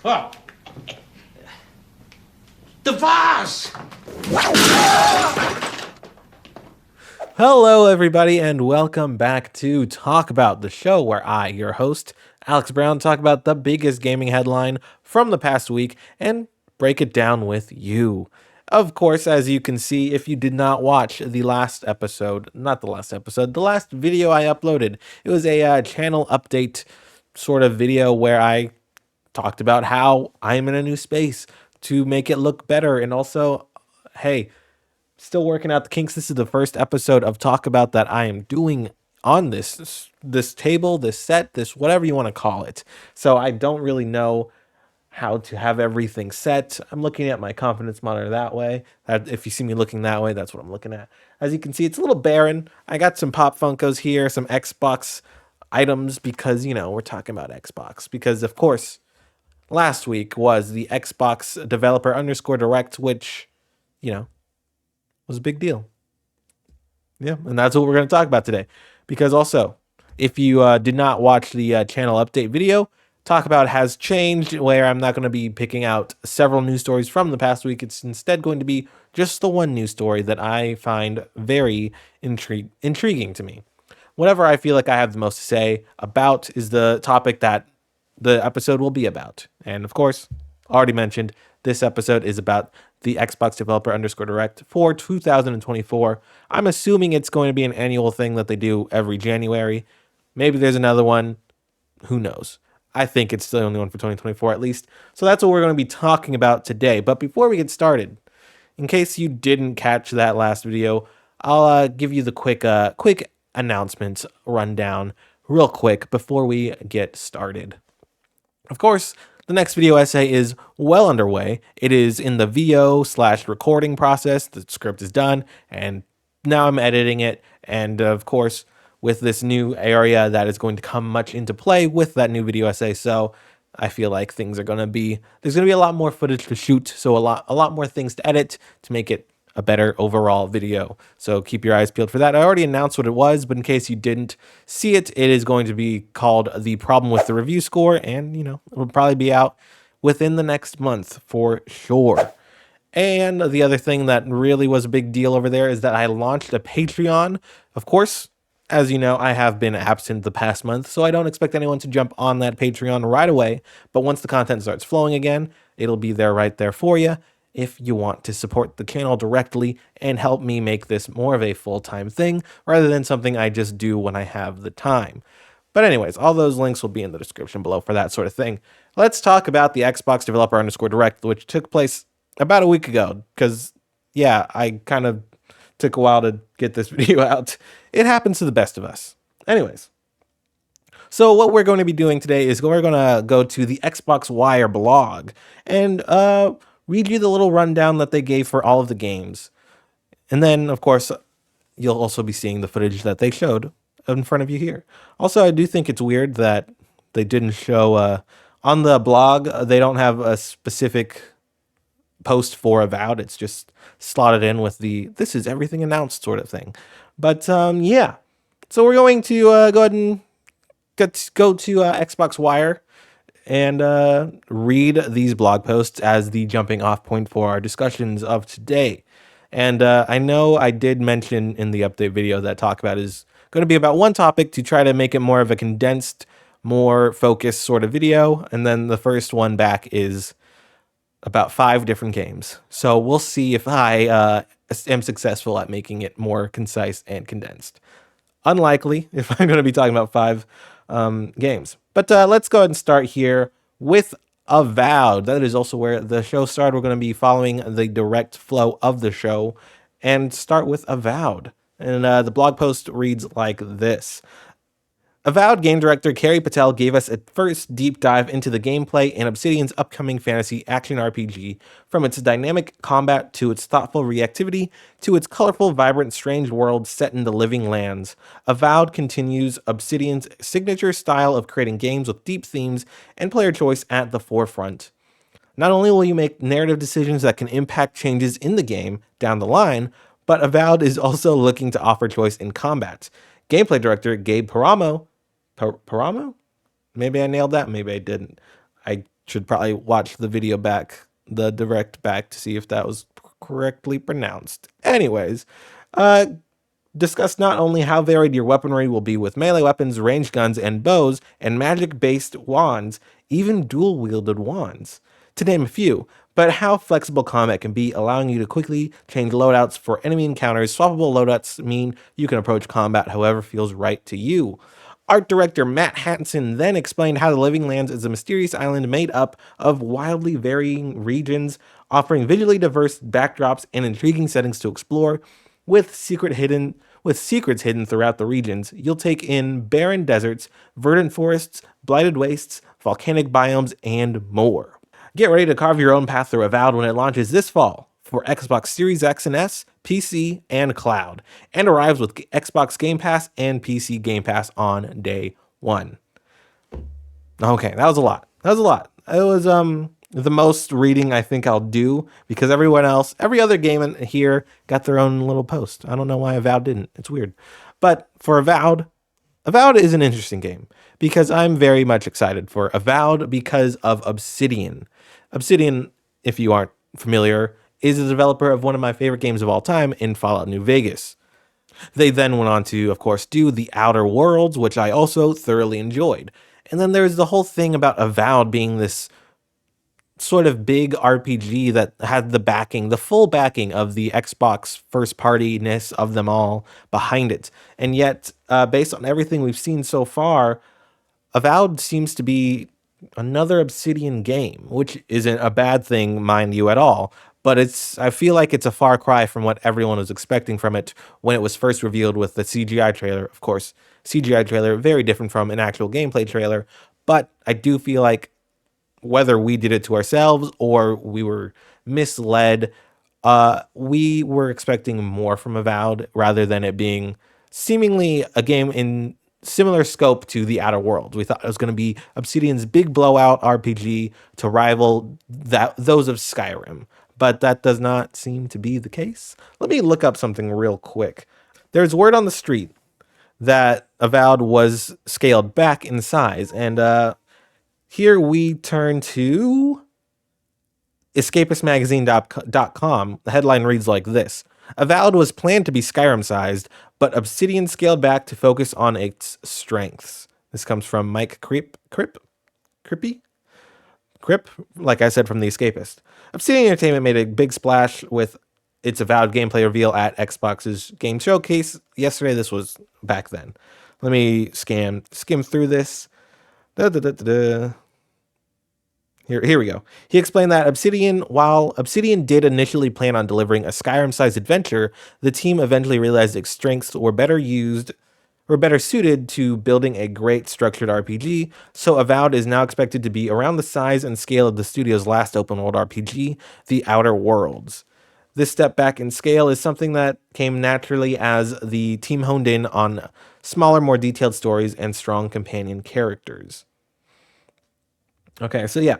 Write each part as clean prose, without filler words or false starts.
Oh. The vase! Hello, everybody, and welcome back to Talk About, the show where I, your host, Alex Brown, talk about the biggest gaming headline from the past week and break it down with you. Of course, as you can see, if you did not watch the last episode, not the last episode, the last video I uploaded, it was a channel update sort of video where I talked about how I'm in a new space to make it look better. And also, hey, still working out the kinks. This is the first episode of Talk About that I am doing on this table, this set, this whatever you want to call it. So I don't really know how to have everything set. I'm looking at my confidence monitor that way. If you see me looking that way, that's what I'm looking at. As you can see, it's a little barren. I got some Pop Funkos here, some Xbox items because, we're talking about Xbox. Because, of course, last week was the Xbox developer underscore direct, which, was a big deal. Yeah, and that's what we're going to talk about today. Because also, if you did not watch the channel update video, Talk About has changed where I'm not going to be picking out several news stories from the past week. It's instead going to be just the one news story that I find very intriguing to me. Whatever I feel like I have the most to say about is the topic that the episode will be about. And of course, already mentioned, this episode is about the Xbox developer underscore direct for 2024. I'm assuming it's going to be an annual thing that they do every January. Maybe there's another one. Who knows? I think it's the only one for 2024 at least. So that's what we're going to be talking about today. But before we get started, in case you didn't catch that last video, I'll give you the quick announcement rundown real quick before we get started. Of course, the next video essay is well underway. It is in the VO/recording process. The script is done, and now I'm editing it. And of course, with this new area that is going to come much into play with that new video essay. So I feel like there's going to be a lot more footage to shoot. So a lot more things to edit to make it a better overall video. So keep your eyes peeled for that. I already announced what it was, but in case you didn't see it, it is going to be called The Problem with the Review Score. And, it'll probably be out within the next month for sure. And the other thing that really was a big deal over there is that I launched a Patreon. Of course, as you know, I have been absent the past month, so I don't expect anyone to jump on that Patreon right away. But once the content starts flowing again, it'll be there right there for you if you want to support the channel directly and help me make this more of a full-time thing rather than something I just do when I have the time. But anyways, all those links will be in the description below for that sort of thing. Let's talk about the Xbox developer underscore direct, which took place about a week ago. Because, yeah, I kind of took a while to get this video out. It happens to the best of us. Anyways. So what we're going to be doing today is we're going to go to the Xbox Wire blog and read you the little rundown that they gave for all of the games. And then, of course, you'll also be seeing the footage that they showed in front of you here. Also, I do think it's weird that they didn't show on the blog. They don't have a specific post for Avowed. It's just slotted in with the "this is everything announced" sort of thing. But yeah, so we're going to go ahead and go to Xbox Wire and read these blog posts as the jumping off point for our discussions of today. And I know I did mention in the update video that Talk About is going to be about one topic to try to make it more of a condensed, more focused sort of video. And then the first one back is about 5 different games. So we'll see if I am successful at making it more concise and condensed. Unlikely if I'm going to be talking about 5 games. But let's go ahead and start here with Avowed. That is also where the show started. We're going to be following the direct flow of the show and start with Avowed. And the blog post reads like this. Avowed game director Carrie Patel gave us a first deep dive into the gameplay in Obsidian's upcoming fantasy action RPG, from its dynamic combat to its thoughtful reactivity to its colorful, vibrant, strange world set in the living lands. Avowed continues Obsidian's signature style of creating games with deep themes and player choice at the forefront. Not only will you make narrative decisions that can impact changes in the game down the line, but Avowed is also looking to offer choice in combat. Gameplay director Gabe Paramo? Maybe I nailed that, maybe I didn't. I Should probably watch the video back, the direct back, to see if that was correctly pronounced. Anyways, uh, discuss not only how varied your weaponry will be with melee weapons, ranged guns, and bows, and magic-based wands, even dual-wielded wands, to name a few, but how flexible combat can be, allowing you to quickly change loadouts for enemy encounters. Swappable loadouts mean you can approach combat however feels right to you. Art director Matt Hanson then explained how the Living Lands is a mysterious island made up of wildly varying regions, offering visually diverse backdrops and intriguing settings to explore. With secrets hidden throughout the regions, you'll take in barren deserts, verdant forests, blighted wastes, volcanic biomes, and more. Get ready to carve your own path through Avowed when it launches this fall for Xbox Series X and S, PC, and cloud, and arrives with Xbox Game Pass and PC Game Pass on day one. Okay, that was a lot. That was a lot. It was the most reading I think I'll do because everyone else, every other game in here got their own little post. I don't know why Avowed didn't. It's weird. But for Avowed is an interesting game because I'm very much excited for Avowed because of Obsidian. Obsidian, if you aren't familiar, is the developer of one of my favorite games of all time in Fallout New Vegas. They then went on to, of course, do The Outer Worlds, which I also thoroughly enjoyed. And then there's the whole thing about Avowed being this sort of big RPG that had the backing, the full backing of the Xbox first party-ness of them all behind it. And yet, based on everything we've seen so far, Avowed seems to be another Obsidian game, which isn't a bad thing, mind you, at all. But I feel like it's a far cry from what everyone was expecting from it when it was first revealed with the CGI trailer. Of course, CGI trailer, very different from an actual gameplay trailer. But I do feel like whether we did it to ourselves or we were misled, we were expecting more from Avowed rather than it being seemingly a game in similar scope to The Outer Worlds. We thought it was going to be Obsidian's big blowout RPG to rival those of Skyrim, but that does not seem to be the case. Let me look up something real quick. There's word on the street that Avowed was scaled back in size, and here we turn to escapistmagazine.com. The headline reads like this: Avowed was planned to be Skyrim sized, but Obsidian scaled back to focus on its strengths. This comes from Mike Crippy, like I said, from The Escapist. Obsidian Entertainment made a big splash with its Avowed gameplay reveal at Xbox's Game Showcase yesterday. This was back then. Let me skim through this. Here we go. He explained that while Obsidian did initially plan on delivering a Skyrim-sized adventure, the team eventually realized its strengths were better suited to building a great structured RPG, so Avowed is now expected to be around the size and scale of the studio's last open-world RPG, The Outer Worlds. This step back in scale is something that came naturally as the team honed in on smaller, more detailed stories and strong companion characters. Okay, so yeah,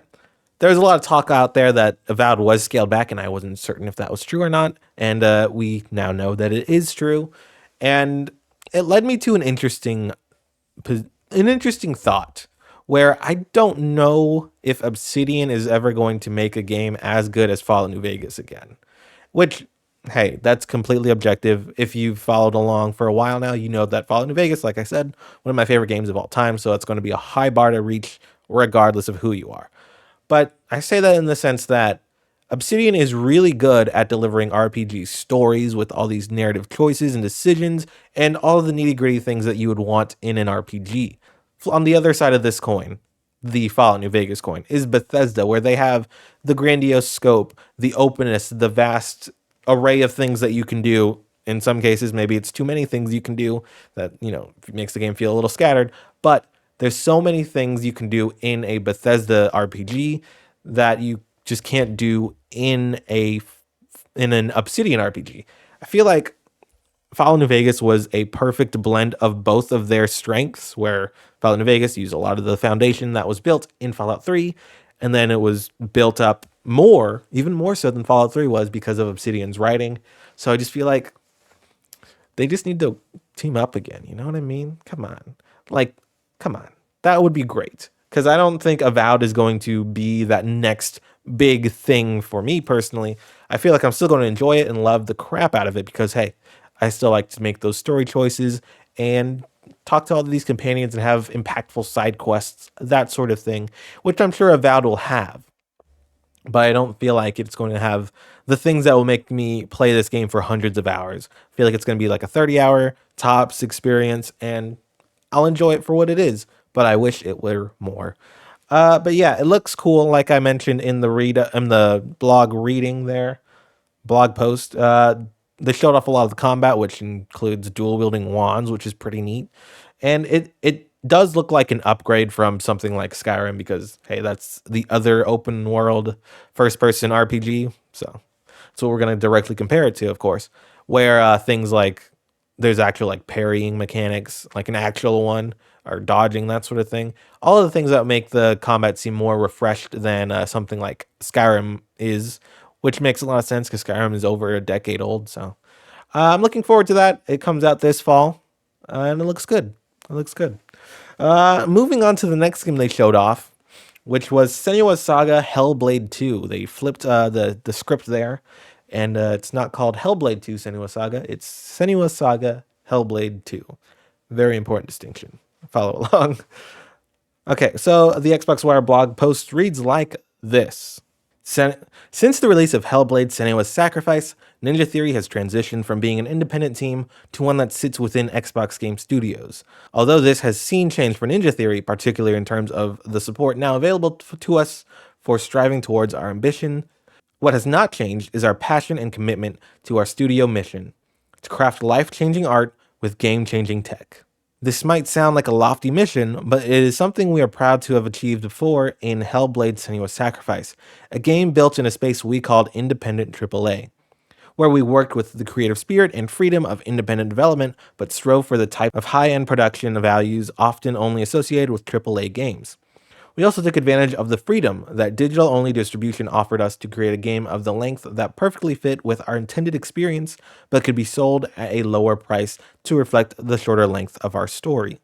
there's a lot of talk out there that Avowed was scaled back, and I wasn't certain if that was true or not. And we now know that it is true, and it led me to an interesting thought, where I don't know if Obsidian is ever going to make a game as good as Fallout New Vegas again. Which, hey, that's completely objective. If you've followed along for a while now, you know that Fallout New Vegas, like I said, one of my favorite games of all time. So it's going to be a high bar to reach, regardless of who you are. But I say that in the sense that Obsidian is really good at delivering RPG stories with all these narrative choices and decisions and all of the nitty gritty things that you would want in an RPG. On the other side of this coin, the Fallout New Vegas coin, is Bethesda, where they have the grandiose scope, the openness, the vast array of things that you can do. In some cases, maybe it's too many things you can do that, makes the game feel a little scattered. But there's so many things you can do in a Bethesda RPG that you just can't do in an Obsidian RPG. I feel like Fallout New Vegas was a perfect blend of both of their strengths, where Fallout New Vegas used a lot of the foundation that was built in Fallout 3, and then it was built up more, even more so than Fallout 3 was because of Obsidian's writing. So I just feel like they just need to team up again. You know what I mean? Come on. Come on. That would be great. because I don't think Avowed is going to be that next big thing for me personally. I feel like I'm still going to enjoy it and love the crap out of it because, hey, I still like to make those story choices and talk to all of these companions and have impactful side quests, that sort of thing, which I'm sure Avowed will have. But I don't feel like it's going to have the things that will make me play this game for hundreds of hours. I feel like it's going to be like a 30-hour tops experience, and I'll enjoy it for what it is, but I wish it were more. But yeah, it looks cool, like I mentioned in the blog reading there, blog post. They showed off a lot of the combat, which includes dual wielding wands, which is pretty neat, and it does look like an upgrade from something like Skyrim because hey, that's the other open world first person RPG. So that's what we're gonna directly compare it to, of course. Where things like there's actual like parrying mechanics, like an actual one, or dodging, that sort of thing. All of the things that make the combat seem more refreshed than something like Skyrim is, which makes a lot of sense because Skyrim is over a decade old. So I'm looking forward to that. It comes out this fall, and it looks good. It looks good. Moving on to the next game they showed off, which was Senua's Saga Hellblade 2. They flipped the script there, and it's not called Hellblade 2 Senua Saga. It's Senua Saga Hellblade 2. Very important distinction. Follow along. Okay, so the Xbox Wire blog post reads like this. Since the release of Hellblade Senua's Sacrifice, Ninja Theory has transitioned from being an independent team to one that sits within Xbox Game Studios. Although this has seen change for Ninja Theory, particularly in terms of the support now available to us for striving towards our ambition, what has not changed is our passion and commitment to our studio mission to craft life changing art with game changing tech. This might sound like a lofty mission, but it is something we are proud to have achieved before in Hellblade Senua's Sacrifice, a game built in a space we called independent AAA, where we worked with the creative spirit and freedom of independent development, but strove for the type of high-end production values often only associated with AAA games. We also took advantage of the freedom that digital-only distribution offered us to create a game of the length that perfectly fit with our intended experience, but could be sold at a lower price to reflect the shorter length of our story.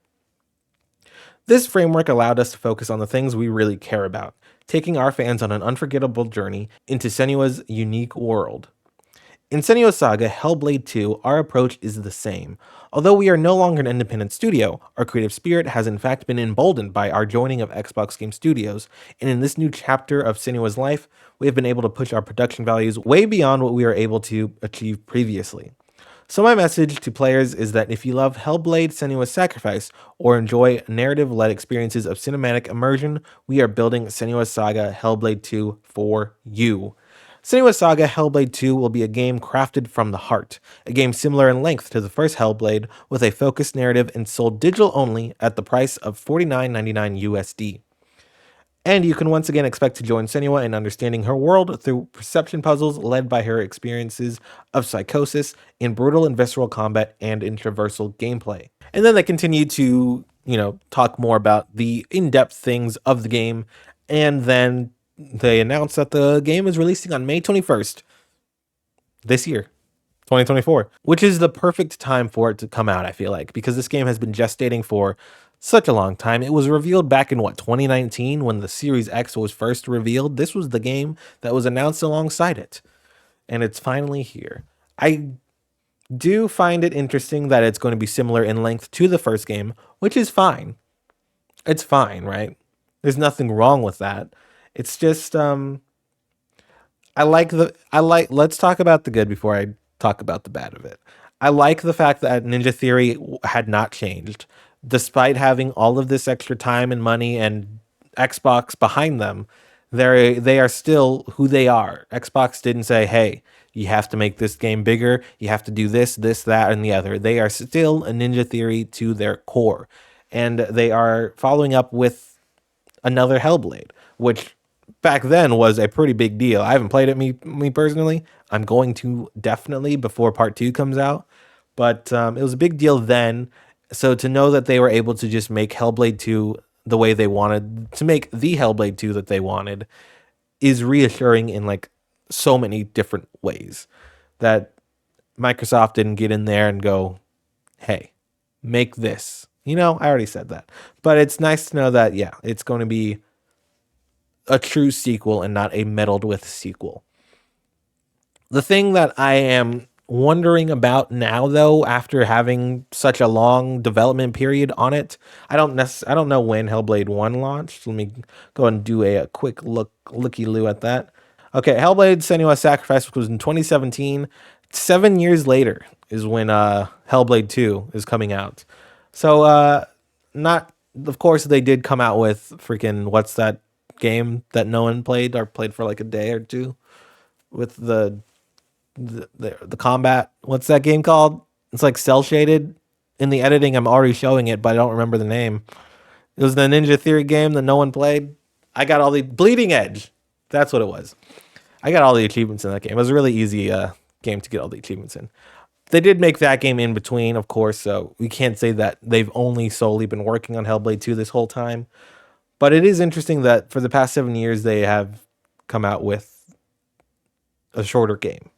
This framework allowed us to focus on the things we really care about, taking our fans on an unforgettable journey into Senua's unique world. In Senua's Saga Hellblade 2, our approach is the same. Although we are no longer an independent studio, our creative spirit has in fact been emboldened by our joining of Xbox Game Studios, and in this new chapter of Senua's life, we have been able to push our production values way beyond what we were able to achieve previously. So my message to players is that if you love Hellblade Senua's Sacrifice or enjoy narrative-led experiences of cinematic immersion, we are building Senua's Saga Hellblade 2 for you. Senua's Saga Hellblade 2 will be a game crafted from the heart, a game similar in length to the first Hellblade, with a focused narrative and sold digital only at the price of $49.99 USD. And you can once again expect to join Senua in understanding her world through perception puzzles led by her experiences of psychosis in brutal and visceral combat and in traversal gameplay. And then they continue to, talk more about the in-depth things of the game, and then they announced that the game is releasing on May 21st this year, 2024, which is the perfect time for it to come out, I feel like, because this game has been gestating for such a long time. It was revealed back in 2019 when the Series X was first revealed. This was the game that was announced alongside it, and it's finally here. I do find it interesting that it's going to be similar in length to the first game, which is fine. It's fine, right? There's nothing wrong with that. It's just let's talk about the good before I talk about the bad of it. I like the fact that Ninja Theory had not changed despite having all of this extra time and money and Xbox behind them. They are still who they are. Xbox didn't say, "Hey, you have to make this game bigger. You have to do this, this, that, and the other." They are still a Ninja Theory to their core, and they are following up with another Hellblade, which back then was a pretty big deal. I haven't played it me personally. I'm going to definitely before part 2 comes out, but it was a big deal then. So to know that they were able to just make Hellblade 2 the way they wanted to make the Hellblade 2 that they wanted is reassuring in like so many different ways, that Microsoft didn't get in there and go, "Hey, make this." I already said that. But it's nice to know that, yeah, it's going to be a true sequel and not a meddled with sequel. The thing that I am wondering about now, though, after having such a long development period on it, I don't know when Hellblade 1 launched. Let me go and do a quick looky loo at that. Okay, Hellblade Senua's Sacrifice was in 2017. 7 years later is when Hellblade 2 is coming out. So not of course they did come out with freaking what's that game that no one played or played for like a day or two with the combat. What's that game called? It's like cell shaded. In the editing, I'm already showing it, but I don't remember the name. It was the Ninja Theory game that no one played. I got all the Bleeding Edge. That's what it was. I got all the achievements in that game. It was a really easy game to get all the achievements in. They did make that game in between, of course, so we can't say that they've only solely been working on Hellblade 2 this whole time. But it is interesting that for the past 7 years, they have come out with a shorter game.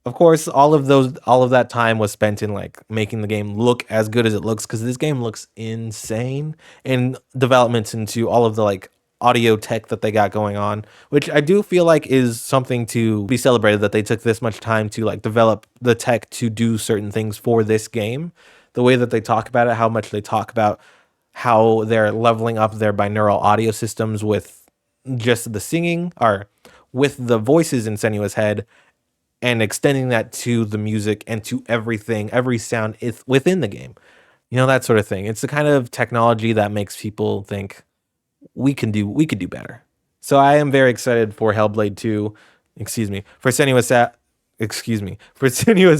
Of course, all of that time was spent in like making the game look as good as it looks because this game looks insane, and developments into all of the like audio tech that they got going on, which I do feel like is something to be celebrated that they took this much time to like develop the tech to do certain things for this game. The way that they talk about it, how much they talk about how they're leveling up their binaural audio systems with just the singing or with the voices in Senua's head and extending that to the music and to everything, every sound is within the game. That sort of thing. It's the kind of technology that makes people think we could do better. So I am very excited for Hellblade 2, excuse me, for Senua's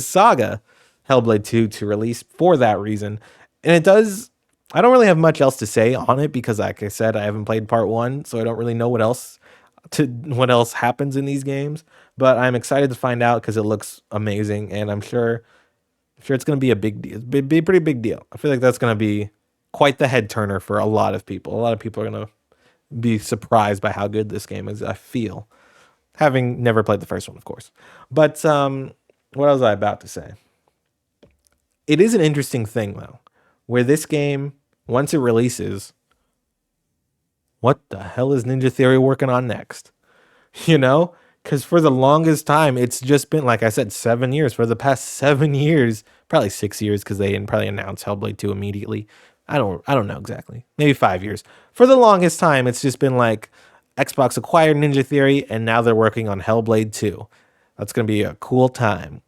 Saga Hellblade 2 to release for that reason. And it does I don't really have much else to say on it because like I said, I haven't played part 1, so I don't really know what else happens in these games, but I'm excited to find out because it looks amazing, and I'm sure it's going to be a big deal. Be a pretty big deal. I feel like that's going to be quite the head turner for a lot of people. A lot of people are going to be surprised by how good this game is. I feel, having never played the first one, of course. But what was I about to say? It is an interesting thing though, where this game, once it releases, what the hell is Ninja Theory working on next? you know because for the longest time it's just been like I said 7 years. For the past 7 years, probably 6 years because they didn't probably announce Hellblade 2 immediately. I don't know exactly, maybe 5 years. For the longest time it's just been like Xbox acquired Ninja Theory and now they're working on Hellblade 2. That's going to be a cool time.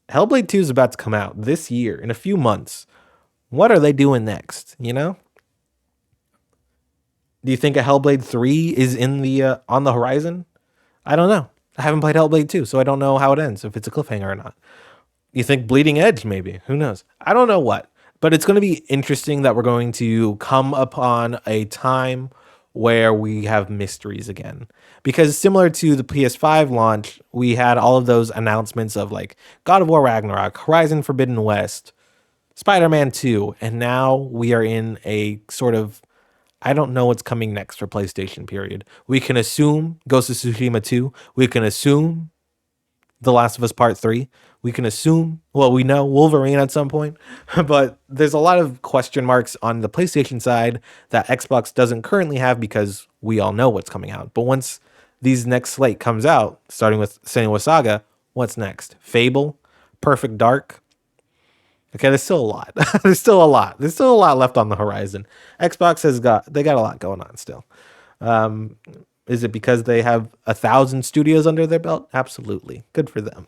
Hellblade 2 is about to come out this year in a few months. What are they doing next? Do you think a Hellblade 3 is in the on the horizon? I don't know. I haven't played Hellblade 2, so I don't know how it ends, if it's a cliffhanger or not. You think Bleeding Edge, maybe? Who knows? I don't know what. But it's going to be interesting that we're going to come upon a time where we have mysteries again. Because similar to the PS5 launch, we had all of those announcements of like God of War Ragnarok, Horizon Forbidden West, Spider-Man 2, and now we are in a sort of I don't know what's coming next for PlayStation, period. We can assume Ghost of Tsushima 2. We can assume The Last of Us Part 3. We can assume, well, we know Wolverine at some point, but there's a lot of question marks on the PlayStation side that Xbox doesn't currently have because we all know what's coming out. But once these next slate comes out, starting with Senua Saga, what's next? Fable? Perfect Dark? Okay, there's still a lot. There's still a lot. There's still a lot left on the horizon. Xbox they got a lot going on still. Um, is it because they have 1,000 studios under their belt? Absolutely. Good for them.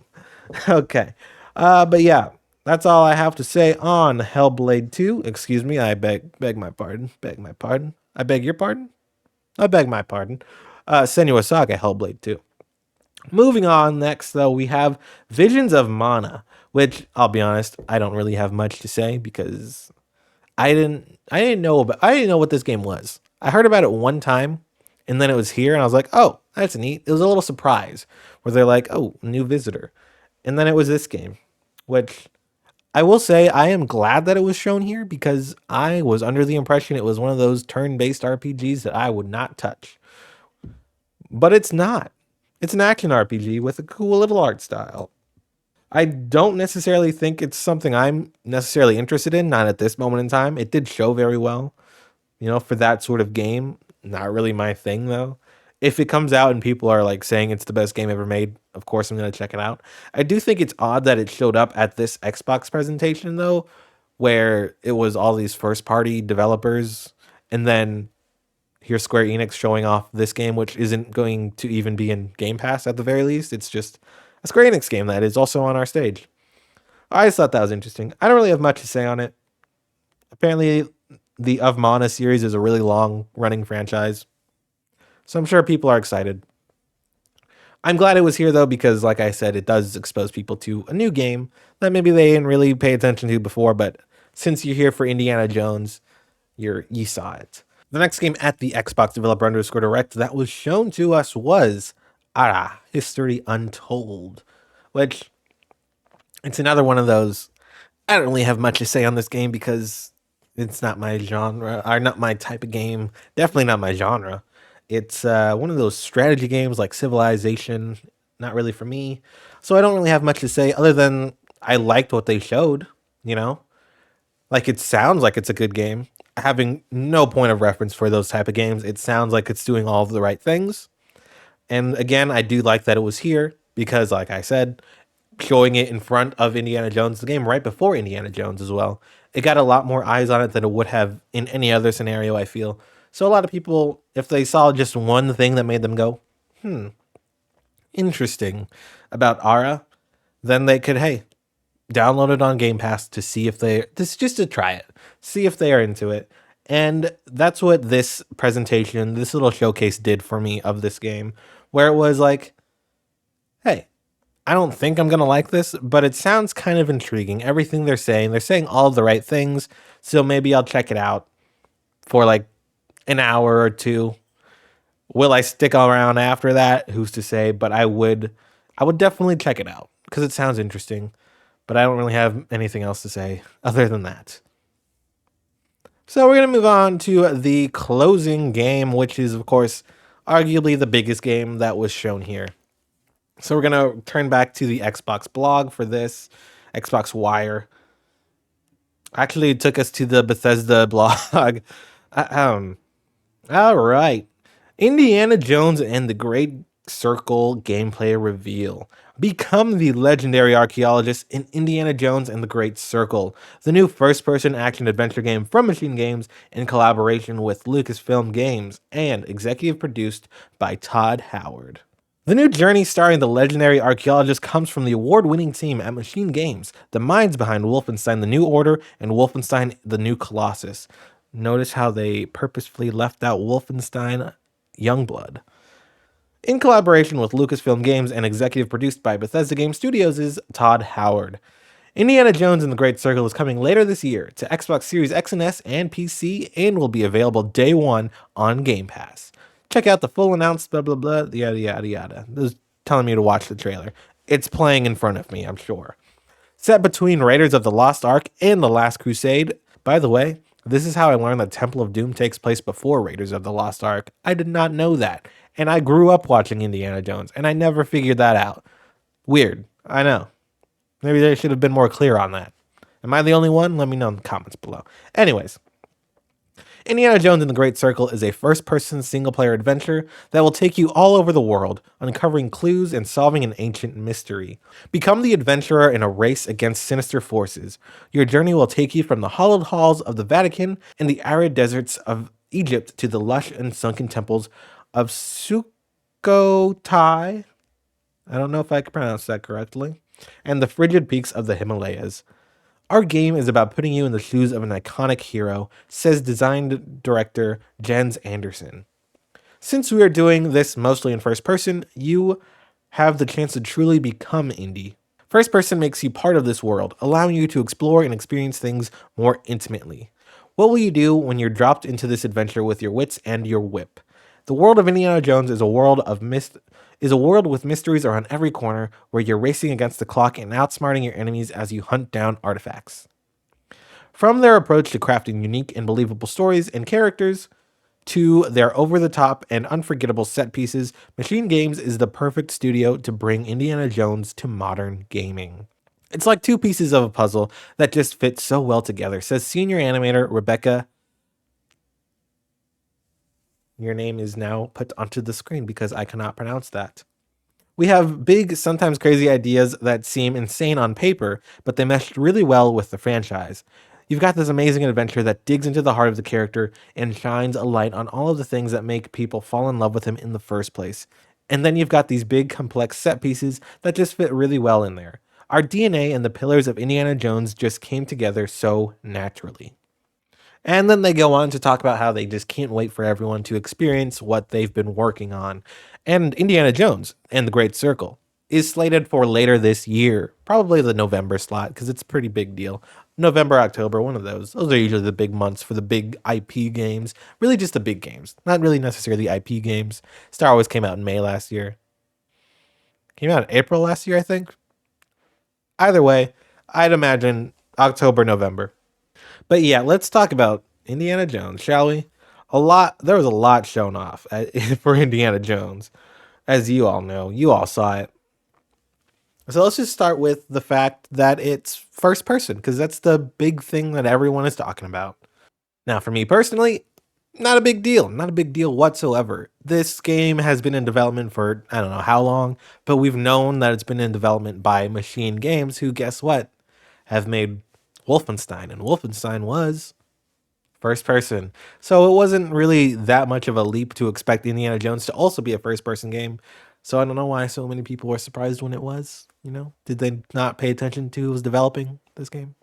Okay. But yeah, that's all I have to say on Hellblade 2. Excuse me, I beg my pardon. Beg my pardon. I beg your pardon? I beg my pardon. Senua Saga Hellblade 2. Moving on next, though, we have Visions of Mana, which I'll be honest, I don't really have much to say because I didn't know what this game was. I heard about it one time, and then it was here, and I was like, oh, that's neat. It was a little surprise where they're like, oh, new visitor, and then it was this game, which I will say I am glad that it was shown here because I was under the impression it was one of those turn-based RPGs that I would not touch, but it's not. It's an action RPG with a cool little art style. I don't necessarily think it's something I'm necessarily interested in, not at this moment in time. It did show very well, for that sort of game. Not really my thing though. If it comes out and people are like saying it's the best game ever made, of course I'm going to check it out. I do think it's odd that it showed up at this Xbox presentation though, where it was all these first party developers, and then here's Square Enix showing off this game, which isn't going to even be in Game Pass at the very least. It's just a Square Enix game that is also on our stage. I just thought that was interesting. I don't really have much to say on it. Apparently, the Of Mana series is a really long running franchise, so I'm sure people are excited. I'm glad it was here though, because like I said, it does expose people to a new game that maybe they didn't really pay attention to before, but since you're here for Indiana Jones, you saw it. The next game at the Xbox Developer Underscore Direct that was shown to us was Ara, History Untold, which it's another one of those. I don't really have much to say on this game because it's not my genre, or not my type of game. Definitely not my genre. It's one of those strategy games like Civilization. Not really for me. So I don't really have much to say other than I liked what they showed, you know? Like it sounds like it's a good game. Having no point of reference for those type of games, it sounds like it's doing all of the right things. And again, I do like that it was here because, like I said, showing it in front of Indiana Jones, the game right before Indiana Jones as well, it got a lot more eyes on it than it would have in any other scenario, I feel. So a lot of people, if they saw just one thing that made them go, interesting about Ara, then they could, hey, download it on Game Pass to see if this just to try it, see if they are into it. And that's what this presentation, this little showcase did for me of this game, where it was like, hey, I don't think I'm going to like this, but it sounds kind of intriguing. Everything they're saying all of the right things. So maybe I'll check it out for like an hour or two. Will I stick around after that? Who's to say? But I would definitely check it out because it sounds interesting. But I don't really have anything else to say other than that. So we're going to move on to the closing game, which is, of course, arguably the biggest game that was shown here. So we're going to turn back to the Xbox blog for this, Xbox Wire. Actually, it took us to the Bethesda blog. All right. Indiana Jones and the Great Circle gameplay reveal. Become the legendary archaeologist in Indiana Jones and the Great Circle, the new first-person action-adventure game from Machine Games in collaboration with Lucasfilm Games and executive produced by Todd Howard. The new journey starring the legendary archaeologist comes from the award-winning team at Machine Games, the minds behind Wolfenstein: The New Order and Wolfenstein: The New Colossus. Notice how they purposefully left out Wolfenstein Youngblood. In collaboration with Lucasfilm Games and executive produced by Bethesda Game Studios is Todd Howard. Indiana Jones and the Great Circle is coming later this year to Xbox Series X and S and PC and will be available day one on Game Pass. Check out the full announced blah blah blah yada yada yada. This is telling me to watch the trailer. It's playing in front of me, I'm sure. Set between Raiders of the Lost Ark and The Last Crusade. By the way, this is how I learned that Temple of Doom takes place before Raiders of the Lost Ark. I did not know that. And I grew up watching Indiana Jones, and I never figured that out. Weird. I know. Maybe they should have been more clear on that. Am I the only one? Let me know in the comments below. Anyways, Indiana Jones and the Great Circle is a first-person single-player adventure that will take you all over the world, uncovering clues and solving an ancient mystery. Become the adventurer in a race against sinister forces. Your journey will take you from the hallowed halls of the Vatican and the arid deserts of Egypt to the lush and sunken temples of Sukhothai. I don't know if I can pronounce that correctly. And the frigid peaks of the Himalayas. Our game is about putting you in the shoes of an iconic hero, says design director Jens Anderson. Since we are doing this mostly in first person, you have the chance to truly become Indy. First person makes you part of this world, allowing you to explore and experience things more intimately. What will you do when you're dropped into this adventure with your wits and your whip? The world of Indiana Jones is a world with mysteries around every corner, where you're racing against the clock and outsmarting your enemies as you hunt down artifacts. From their approach to crafting unique and believable stories and characters, to their over-the-top and unforgettable set pieces, Machine Games is the perfect studio to bring Indiana Jones to modern gaming. It's like two pieces of a puzzle that just fit so well together, says senior animator Rebecca. Your name is now put onto the screen because I cannot pronounce that. We have big, sometimes crazy ideas that seem insane on paper, but they meshed really well with the franchise. You've got this amazing adventure that digs into the heart of the character and shines a light on all of the things that make people fall in love with him in the first place. And then you've got these big, complex set pieces that just fit really well in there. Our DNA and the pillars of Indiana Jones just came together so naturally. And then they go on to talk about how they just can't wait for everyone to experience what they've been working on. And Indiana Jones and the Great Circle is slated for later this year, probably the November slot, because it's a pretty big deal. November, October, one of those. Those are usually the big months for the big IP games. Really just the big games, not really necessarily IP games. Star Wars came out in May last year. Came out in April last year, I think. Either way, I'd imagine October, November. But yeah, let's talk about Indiana Jones, shall we? There was a lot shown off for Indiana Jones, as you all know. You all saw it. So let's just start with the fact that it's first person, because that's the big thing that everyone is talking about. Now, for me personally, not a big deal. Not a big deal whatsoever. This game has been in development for I don't know how long, but we've known that it's been in development by Machine Games, who, guess what, have made Wolfenstein, and Wolfenstein was first person. So it wasn't really that much of a leap to expect Indiana Jones to also be a first person game. So I don't know why so many people were surprised when it was. Did they not pay attention to who was developing this game?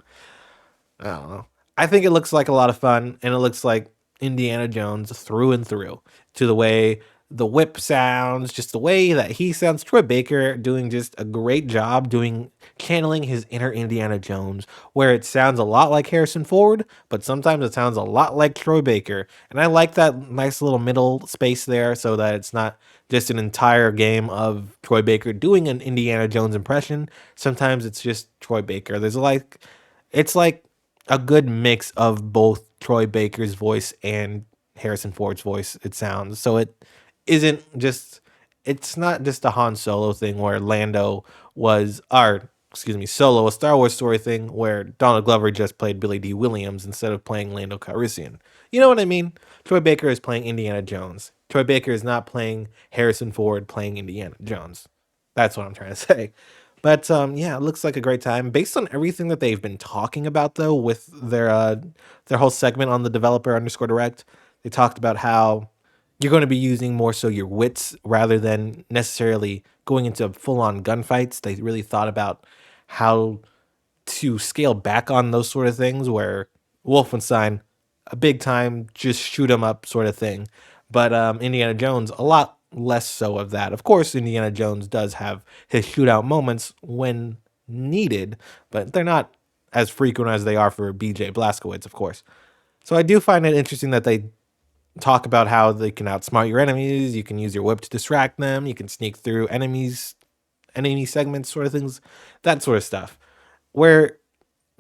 I don't know. I think it looks like a lot of fun, and it looks like Indiana Jones through and through. To the way the whip sounds, just the way that he sounds. Troy Baker doing just a great job doing channeling his inner Indiana Jones, where it sounds a lot like Harrison Ford, but sometimes it sounds a lot like Troy Baker. And I like that nice little middle space there, so that it's not just an entire game of Troy Baker doing an Indiana Jones impression. Sometimes it's just Troy Baker. It's like a good mix of both Troy Baker's voice and Harrison Ford's voice, it sounds. So isn't just it's not just a Han Solo thing where Lando was or excuse me, Solo, a Star Wars story thing where Donald Glover just played Billy D. Williams instead of playing Lando Calrissian. You know what I mean? Troy Baker is playing Indiana Jones. Troy Baker is not playing Harrison Ford playing Indiana Jones. That's what I'm trying to say. But yeah, it looks like a great time. Based on everything that they've been talking about, though, with their whole segment on the developer underscore direct, they talked about how you're going to be using more so your wits rather than necessarily going into full on gunfights. They really thought about how to scale back on those sort of things where Wolfenstein, a big time, just shoot 'em up sort of thing. But Indiana Jones, a lot less so of that. Of course, Indiana Jones does have his shootout moments when needed, but they're not as frequent as they are for BJ Blazkowicz, of course. So I do find it interesting that they talk about how they can outsmart your enemies, you can use your whip to distract them, you can sneak through enemy segments, sort of things, that sort of stuff. Where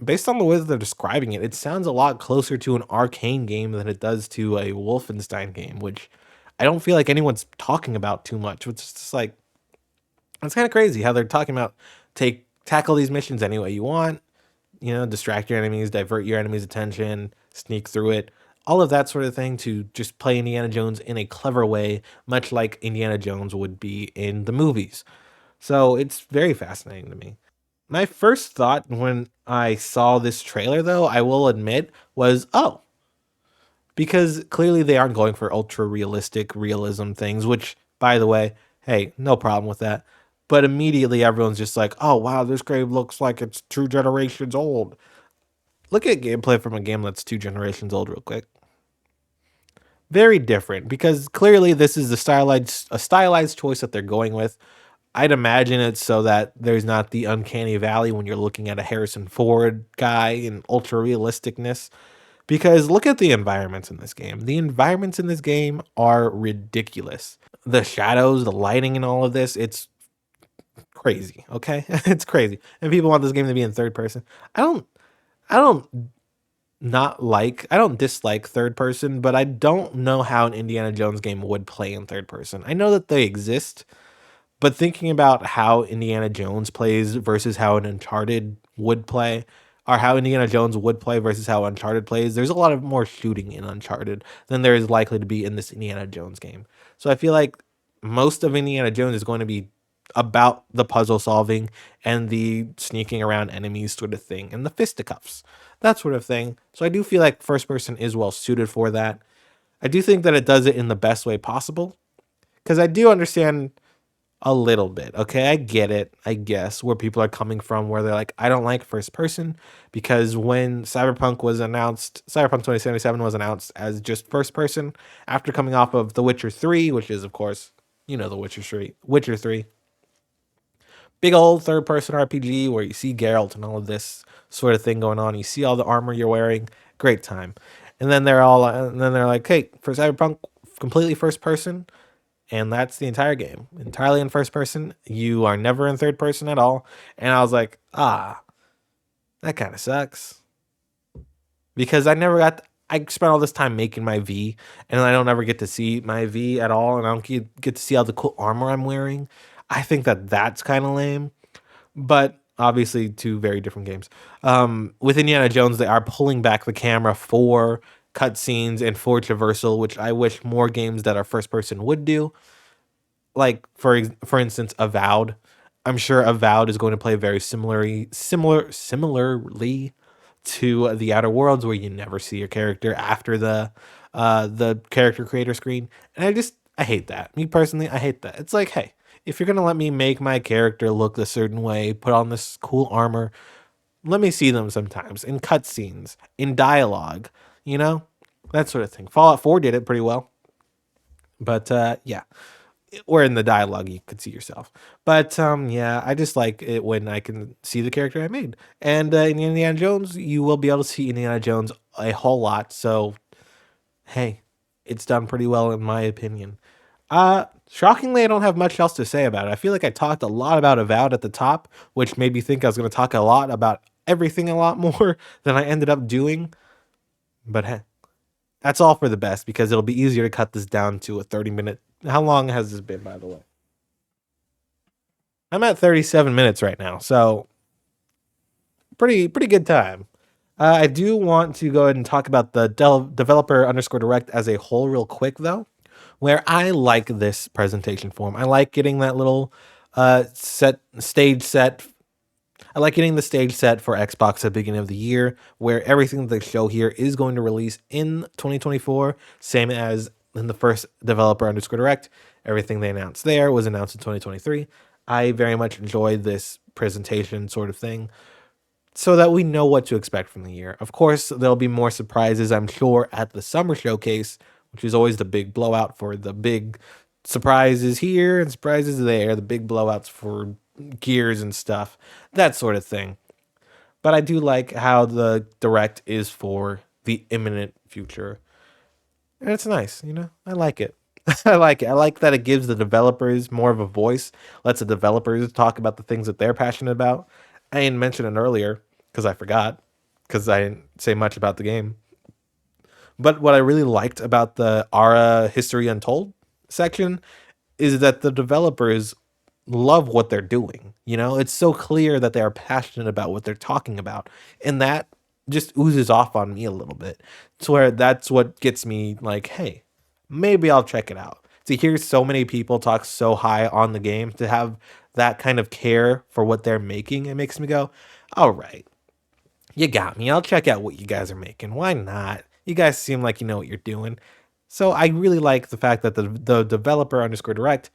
based on the way that they're describing it, it sounds a lot closer to an arcane game than it does to a Wolfenstein game, which I don't feel like anyone's talking about too much. It's just like it's kind of crazy how they're talking about tackle these missions any way you want, distract your enemies, divert your enemies' attention, sneak through it, all of that sort of thing to just play Indiana Jones in a clever way, much like Indiana Jones would be in the movies. So it's very fascinating to me. My first thought when I saw this trailer, though, I will admit, was, oh, because clearly they aren't going for ultra realistic realism things, which, by the way, hey, no problem with that. But immediately everyone's just like, oh, wow, this game looks like it's 2 generations old. Look at gameplay from a game that's 2 generations old, real quick. Very different because clearly this is a stylized choice that they're going with. I'd imagine it's so that there's not the uncanny valley when you're looking at a Harrison Ford guy in ultra realisticness. Because look at the environments in this game. The environments in this game are ridiculous. The shadows, the lighting, and all of this, it's crazy. Okay, it's crazy. And people want this game to be in third person. I don't. I don't I don't dislike third person, but I don't know how an Indiana Jones game would play in third person. I know that they exist, But thinking about how Indiana Jones plays versus how an Uncharted would play, or how Indiana Jones would play versus how Uncharted plays, there's a lot of more shooting in Uncharted than there is likely to be in this Indiana Jones game. So I feel like most of Indiana Jones is going to be about the puzzle solving and the sneaking around enemies sort of thing and the fisticuffs, that sort of thing. So I do feel like first person is well suited for that. I do think that it does it in the best way possible because I do understand a little bit. Okay, I get it. I guess where people are coming from, where they're like, I don't like first person because when Cyberpunk 2077 was announced as just first person after coming off of The Witcher 3, which is of course, The Witcher 3, big old third person RPG where you see Geralt and all of this sort of thing going on. You see all the armor you're wearing. Great time. And then they're like, hey, for Cyberpunk, completely first person, and that's the entire game, entirely in first person. You are never in third person at all. And I was like, that kind of sucks because I spent all this time making my V, and I don't ever get to see my V at all, and I don't get to see all the cool armor I'm wearing. I think that that's kind of lame, but obviously two very different games. With Indiana Jones, they are pulling back the camera for cutscenes and for traversal, which I wish more games that are first person would do. Like for instance, Avowed. I'm sure Avowed is going to play very similarly to the Outer Worlds, where you never see your character after the character creator screen, and I hate that. Me personally, I hate that. It's like, hey, if you're gonna let me make my character look a certain way, put on this cool armor, let me see them sometimes in cutscenes, in dialogue, you know, that sort of thing. Fallout 4 did it pretty well, but yeah, or in the dialogue you could see yourself. But yeah, I just like it when I can see the character I made. And in Indiana Jones, you will be able to see Indiana Jones a whole lot. So hey, it's done pretty well in my opinion. Shockingly, I don't have much else to say about it. I feel like I talked a lot about Avowed at the top, which made me think I was going to talk a lot about everything a lot more than I ended up doing. But hey, that's all for the best because it'll be easier to cut this down to a 30-minute. How long has this been, by the way? I'm at 37 minutes right now, so pretty good time. I do want to go ahead and talk about the developer underscore direct as a whole real quick though, where I like this presentation form. I like getting that little stage set. I like getting the stage set for Xbox at the beginning of the year, where everything that they show here is going to release in 2024, same as in the first developer underscore direct. Everything they announced there was announced in 2023. I very much enjoyed this presentation sort of thing so that we know what to expect from the year. Of course, there'll be more surprises, I'm sure, at the summer showcase, which is always the big blowout for the big surprises here and surprises there, the big blowouts for gears and stuff, that sort of thing. But I do like how the direct is for the imminent future. And it's nice, I like it. I like it. I like that it gives the developers more of a voice, lets the developers talk about the things that they're passionate about. I didn't mention it earlier because I forgot, because I didn't say much about the game. But what I really liked about the Ara History Untold section is that the developers love what they're doing. It's so clear that they are passionate about what they're talking about. And that just oozes off on me a little bit. To where that's what gets me like, hey, maybe I'll check it out. To hear so many people talk so high on the game, to have that kind of care for what they're making, it makes me go, all right, you got me. I'll check out what you guys are making. Why not? You guys seem like you know what you're doing. So I really like the fact that the developer underscore direct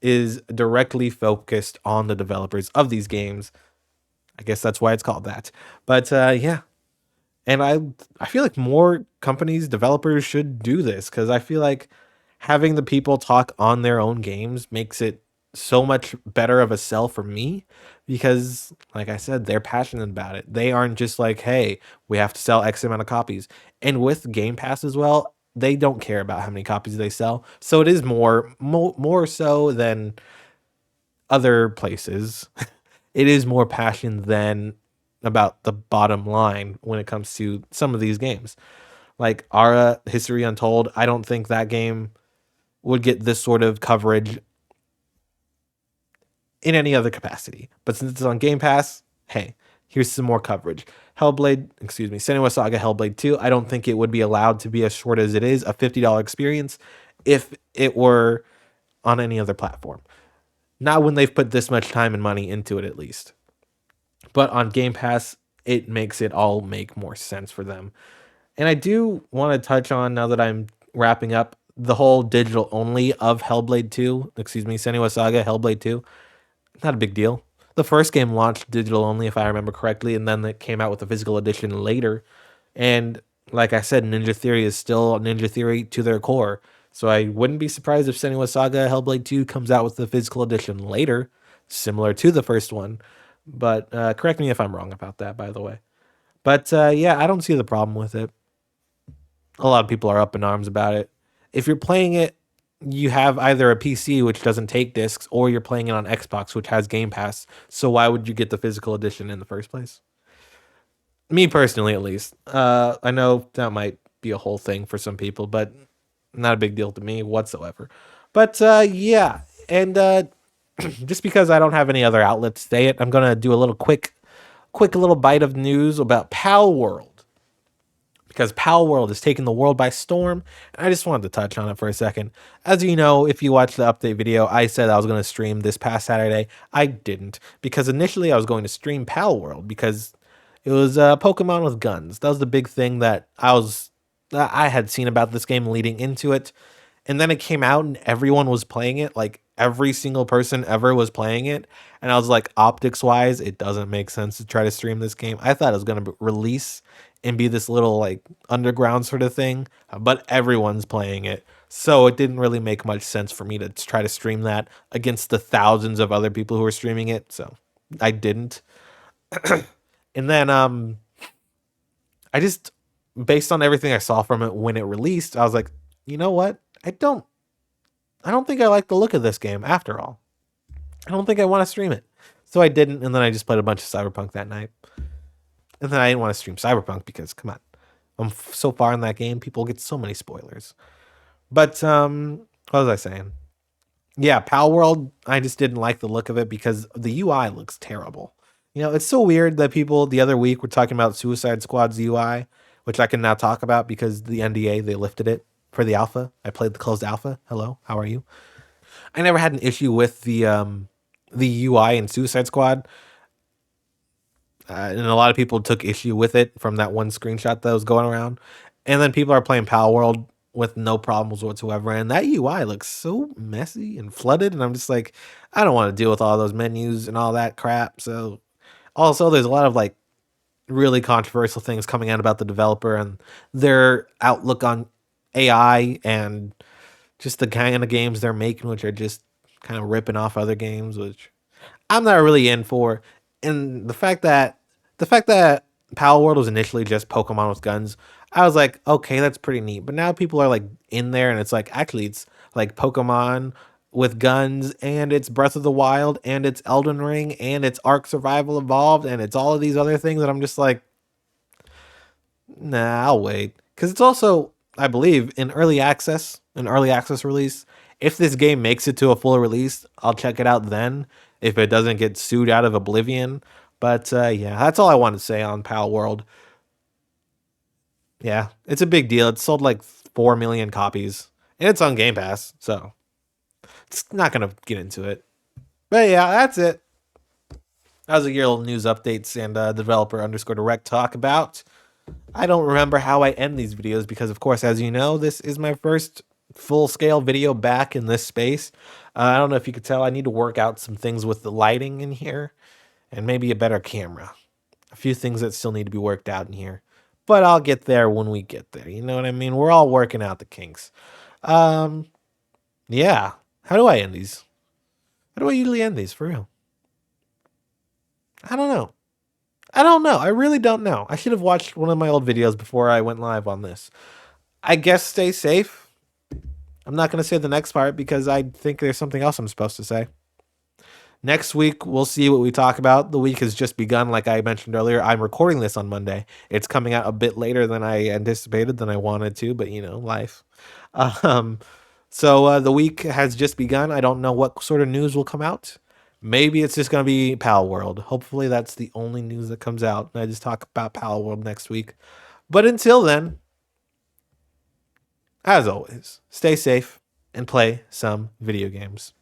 is directly focused on the developers of these games. I guess that's why it's called that. But yeah, and I feel like more companies, developers should do this because I feel like having the people talk on their own games makes it so much better of a sell for me because like I said, they're passionate about it. They aren't just like, hey, we have to sell X amount of copies. And with Game Pass as well, they don't care about how many copies they sell. So it is more so than other places. It is more passion than about the bottom line when it comes to some of these games. Like Ara History Untold, I don't think that game would get this sort of coverage in any other capacity. But since it's on Game Pass, hey, here's some more coverage. Senua Saga Hellblade 2, I don't think it would be allowed to be as short as it is, a $50 experience, if it were on any other platform. Not when they've put this much time and money into it, at least. But on Game Pass, it makes it all make more sense for them. And I do want to touch on, now that I'm wrapping up, the whole digital only of Senua Saga Hellblade 2. Not a big deal. The first game launched digital only, if I remember correctly, and then it came out with a physical edition later. And like I said, Ninja Theory is still Ninja Theory to their core. So I wouldn't be surprised if Senua Saga Hellblade 2 comes out with the physical edition later, similar to the first one. But correct me if I'm wrong about that, by the way. But yeah, I don't see the problem with it. A lot of people are up in arms about it. If you're playing it, you have either a PC which doesn't take discs, or you're playing it on Xbox which has Game Pass. So why would you get the physical edition in the first place? Me personally, at least. I know that might be a whole thing for some people, but not a big deal to me whatsoever. But yeah, and just because I don't have any other outlet to say it, I'm gonna do a little quick little bite of news about Pal World, because Pal World is taking the world by storm. And I just wanted to touch on it for a second. As you know, if you watched the update video, I said I was going to stream this past Saturday. I didn't, because initially I was going to stream Pal World because it was Pokemon with guns. That was the big thing that I had seen about this game leading into it. And then it came out and everyone was playing it. Like every single person ever was playing it. And I was like, optics wise, it doesn't make sense to try to stream this game. I thought it was going to release and be this little like underground sort of thing, but everyone's playing it. So it didn't really make much sense for me to try to stream that against the thousands of other people who were streaming it. So I didn't. And then I just, based on everything I saw from it when it released, I was like, you know what? I don't think I like the look of this game after all. I don't think I want to stream it. So I didn't, and then I just played a bunch of Cyberpunk that night. And then I didn't want to stream Cyberpunk because, come on, I'm so far in that game, people get so many spoilers. But what was I saying? Yeah, Pal World, I just didn't like the look of it because the UI looks terrible. You know, it's so weird that people the other week were talking about Suicide Squad's UI, which I can now talk about because the NDA, they lifted it for the alpha. I played the closed alpha. Hello, how are you? I never had an issue with the UI in Suicide Squad. And a lot of people took issue with it from that one screenshot that was going around. And then people are playing Pal World with no problems whatsoever. And that UI looks so messy and flooded. And I'm just like, I don't want to deal with all those menus and all that crap. So also, there's a lot of like really controversial things coming out about the developer and their outlook on AI and just the kind of games they're making, which are just kind of ripping off other games, which I'm not really in for. And the fact that Power World was initially just Pokemon with guns, I was like, okay, that's pretty neat. But now people are like in there, and it's like actually it's like Pokemon with guns, and it's Breath of the Wild, and it's Elden Ring, and it's Ark Survival Evolved, and it's all of these other things that I'm just like, nah, I'll wait. Because it's also, I believe, an early access release. If this game makes it to a full release, I'll check it out then. If it doesn't get sued out of oblivion. But yeah, that's all I want to say on Pal World. Yeah, it's a big deal. It sold like 4 million copies. And it's on Game Pass, so it's not going to get into it. But yeah, that's it. That was a year old news updates and developer underscore direct talk about. I don't remember how I end these videos because, of course, as you know, this is my first full scale video back in this space. I don't know if you could tell, I need to work out some things with the lighting in here and maybe a better camera. A few things that still need to be worked out in here. But I'll get there when we get there. You know what I mean? We're all working out the kinks. Um, yeah. How do I end these? How do I usually end these for real? I don't know. I don't know. I really don't know. I should have watched one of my old videos before I went live on this. I guess stay safe. I'm not going to say the next part because I think there's something else I'm supposed to say. Next week, we'll see what we talk about. The week has just begun, like I mentioned earlier. I'm recording this on Monday. It's coming out a bit later than I anticipated, than I wanted to, but you know, life. Um, so the week has just begun. I don't know what sort of news will come out. Maybe it's just going to be Pal World. Hopefully, that's the only news that comes out. And I just talk about Pal World next week. But until then, as always, stay safe and play some video games.